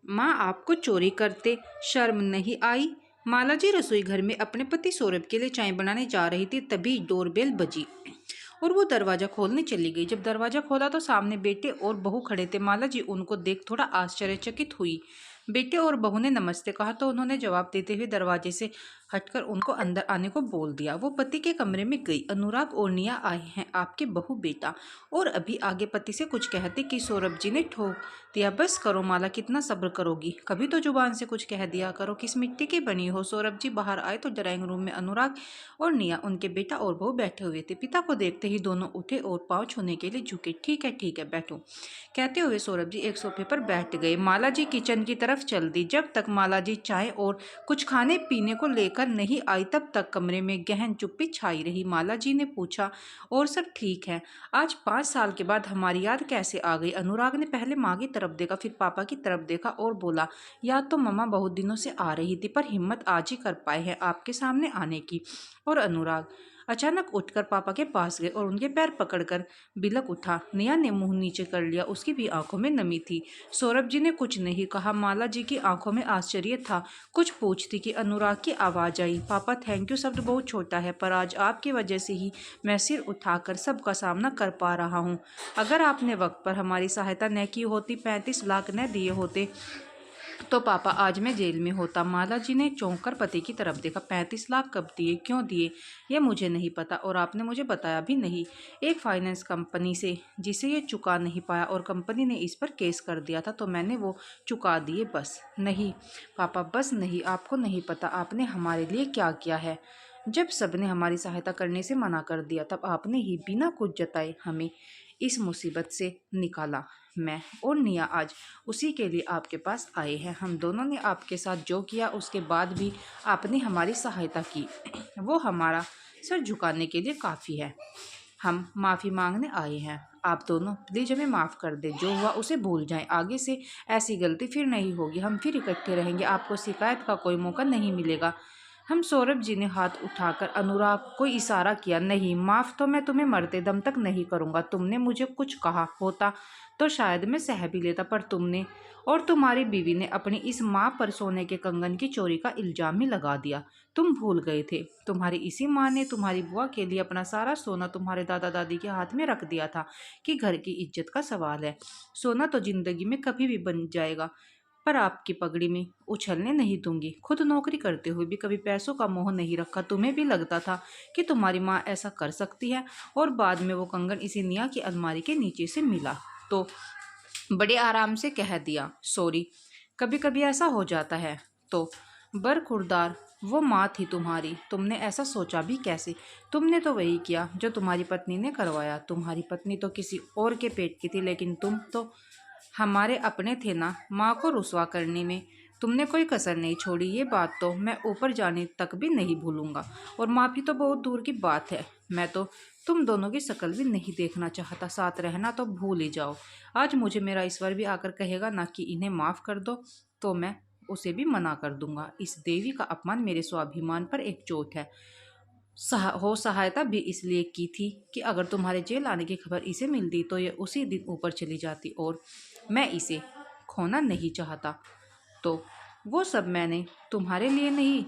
माँ, आपको चोरी करते शर्म नहीं आई? माला जी रसोई घर में अपने पति सौरभ के लिए चाय बनाने जा रही थी, तभी डोरबेल बजी और वो दरवाजा खोलने चली गई। जब दरवाजा खोला तो सामने बेटे और बहू खड़े थे। माला जी उनको देख थोड़ा आश्चर्यचकित हुई। बेटे और बहू ने नमस्ते कहा तो उन्होंने जवाब देते हुए दरवाजे से हटकर उनको अंदर आने को बोल दिया। वो पति के कमरे में गई। अनुराग और निया आए हैं, आपके बहू बेटा। और अभी आगे पति से कुछ कहते कि सौरभ जी ने ठोक दिया। बस करो माला, कितना सब्र करोगी, कभी तो जुबान से कुछ कह दिया करो। किस मिट्टी की बनी हो? सौरभ जी बाहर आए तो ड्राइंग रूम में अनुराग और निया, उनके बेटा और बहू बैठे हुए थे। पिता को देखते ही दोनों उठे और पाँव छूने के लिए झुके। ठीक है बैठो, कहते हुए सौरभ जी एक सोफे पर बैठ गए। माला जी किचन की तरफ चल दी। जब तक माला जी चाय और कुछ खाने पीने को लेकर नहीं आई तब तक कमरे में गहन चुप्पी छाई रही। माला जी ने पूछा, और सब ठीक है? आज 5 साल के बाद हमारी याद कैसे आ गई? अनुराग ने पहले माँ की तरफ देखा, फिर पापा की तरफ देखा और बोला, याद तो मम्मा बहुत दिनों से आ रही थी, पर हिम्मत आज ही कर पाए हैं आपके सामने आने की। और अनुराग अचानक उठकर पापा के पास गए और उनके पैर पकड़कर बिलक उठा। निया ने मुंह नीचे कर लिया, उसकी भी आंखों में नमी थी। सौरभ जी ने कुछ नहीं कहा। माला जी की आंखों में आश्चर्य था। कुछ पूछती कि अनुराग की आवाज आई, पापा थैंक यू शब्द बहुत छोटा है, पर आज आपकी वजह से ही मैं सिर उठाकर सबका सामना कर पा रहा हूँ। अगर आपने वक्त पर हमारी सहायता न की होती, 35 लाख न दिए होते, तो पापा आज मैं जेल में होता। माला जी ने चौंक कर पति की तरफ देखा। 35 लाख कब दिए, क्यों दिए, ये मुझे नहीं पता और आपने मुझे बताया भी नहीं। एक फाइनेंस कंपनी से जिसे ये चुका नहीं पाया और कंपनी ने इस पर केस कर दिया था, तो मैंने वो चुका दिए बस। नहीं पापा, बस नहीं, आपको नहीं पता आपने हमारे लिए क्या किया है। जब सबने हमारी सहायता करने से मना कर दिया, तब आपने ही बिना कुछ जताए हमें इस मुसीबत से निकाला। मैं और निया आज उसी के लिए आपके पास आए हैं। हम दोनों ने आपके साथ जो किया उसके बाद भी आपने हमारी सहायता की, वो हमारा सर झुकाने के लिए काफ़ी है। हम माफ़ी मांगने आए हैं। आप दोनों प्लीज़ हमें माफ़ कर दें। जो हुआ उसे भूल जाएं। आगे से ऐसी गलती फिर नहीं होगी। हम फिर इकट्ठे रहेंगे। आपको शिकायत का कोई मौका नहीं मिलेगा। हम सौरभ जी ने हाथ उठाकर अनुराग को इशारा किया। नहीं, माफ़ तो मैं तुम्हें मरते दम तक नहीं करूँगा। तुमने मुझे कुछ कहा होता तो शायद मैं सह भी लेता, पर तुमने और तुम्हारी बीवी ने अपनी इस माँ पर सोने के कंगन की चोरी का इल्जाम ही लगा दिया। तुम भूल गए थे, तुम्हारी इसी माँ ने तुम्हारी बुआ के लिए अपना सारा सोना तुम्हारे दादा दादी के हाथ में रख दिया था कि घर की इज्जत का सवाल है। सोना तो जिंदगी में कभी भी बन जाएगा, पर आपकी पगड़ी में उछलने नहीं दूंगी। खुद नौकरी करते हुए भी कभी पैसों का मोह नहीं रखा। तुम्हें भी लगता था कि तुम्हारी माँ ऐसा कर सकती है, और बाद में वो कंगन इसी निया की अलमारी के नीचे से मिला तो बड़े आराम से कह दिया सॉरी। कभी कभी ऐसा हो जाता है। तो बरखुरदार वो माँ थी तुम्हारी, तुमने ऐसा सोचा भी कैसे? तुमने तो वही किया जो तुम्हारी पत्नी ने करवाया। तुम्हारी पत्नी तो किसी और के पेट की थी, लेकिन तुम तो हमारे अपने थे ना। माँ को रुसवा करने में तुमने कोई कसर नहीं छोड़ी। ये बात तो मैं ऊपर जाने तक भी नहीं भूलूंगा, और माफ़ी तो बहुत दूर की बात है। मैं तो तुम दोनों की शक्ल भी नहीं देखना चाहता। साथ रहना तो भूल ही जाओ। आज मुझे मेरा ईश्वर भी आकर कहेगा ना कि इन्हें माफ़ कर दो, तो मैं उसे भी मना कर दूंगा। इस देवी का अपमान मेरे स्वाभिमान पर एक चोट है। सहायता भी इसलिए की थी कि अगर तुम्हारे जेल आने की खबर इसे मिलती तो ये उसी दिन ऊपर चली जाती, और मैं इसे खोना नहीं चाहता। तो वो सब मैंने तुम्हारे लिए नहीं,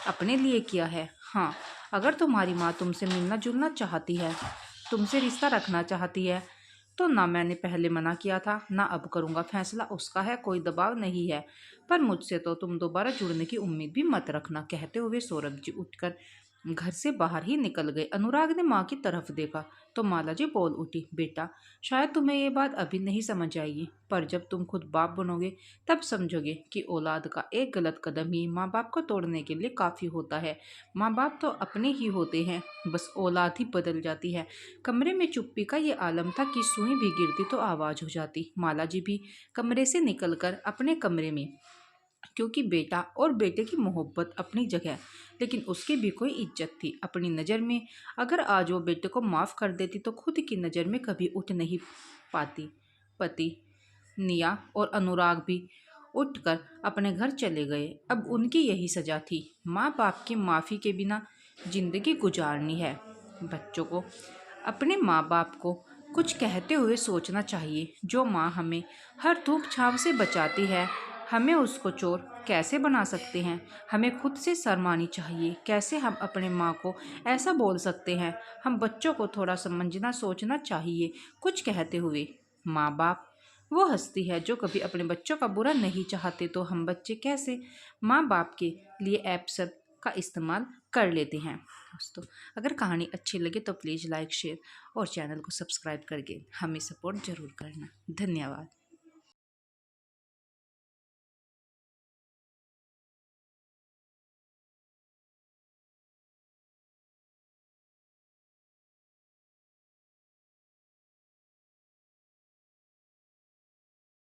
अपने लिए किया है। हाँ, अगर तुम्हारी माँ तुमसे मिलना जुलना चाहती है, तुमसे रिश्ता रखना चाहती है, तो ना मैंने पहले मना किया था, ना अब करूँगा। फैसला उसका है, कोई दबाव नहीं है। पर मुझसे तो तुम दोबारा जुड़ने की उम्मीद भी मत रखना। कहते हुए सौरभ जी उठकर घर से बाहर ही निकल गए। अनुराग ने माँ की तरफ देखा तो माला जी बोल उठी, बेटा शायद तुम्हें ये बात अभी नहीं समझ आएगी, पर जब तुम खुद बाप बनोगे तब समझोगे कि औलाद का एक गलत कदम ही माँ बाप को तोड़ने के लिए काफ़ी होता है। माँ बाप तो अपने ही होते हैं, बस औलाद ही बदल जाती है। कमरे में चुप्पी का ये आलम था कि सुई भी गिरती तो आवाज़ हो जाती। माला जी भी कमरे से निकलकर अपने कमरे में, क्योंकि बेटा और बेटे की मोहब्बत अपनी जगह, लेकिन उसकी भी कोई इज्जत थी अपनी नज़र में। अगर आज वो बेटे को माफ़ कर देती तो खुद की नज़र में कभी उठ नहीं पाती। पति निया और अनुराग भी उठकर अपने घर चले गए। अब उनकी यही सज़ा थी, माँ बाप की माफ़ी के बिना ज़िंदगी गुजारनी है। बच्चों को अपने माँ बाप को कुछ कहते हुए सोचना चाहिए। जो माँ हमें हर धूप छाँव से बचाती है, हमें उसको चोर कैसे बना सकते हैं? हमें खुद से शर्म आनी चाहिए। कैसे हम अपने माँ को ऐसा बोल सकते हैं? हम बच्चों को थोड़ा समझना सोचना चाहिए। कुछ कहते हुए माँ बाप वो हस्ती है जो कभी अपने बच्चों का बुरा नहीं चाहते, तो हम बच्चे कैसे माँ बाप के लिए ऐप सब का इस्तेमाल कर लेते हैं। दोस्तों, अगर कहानी अच्छी लगे तो प्लीज़ लाइक शेयर और चैनल को सब्सक्राइब करके हमें सपोर्ट ज़रूर करना। धन्यवाद।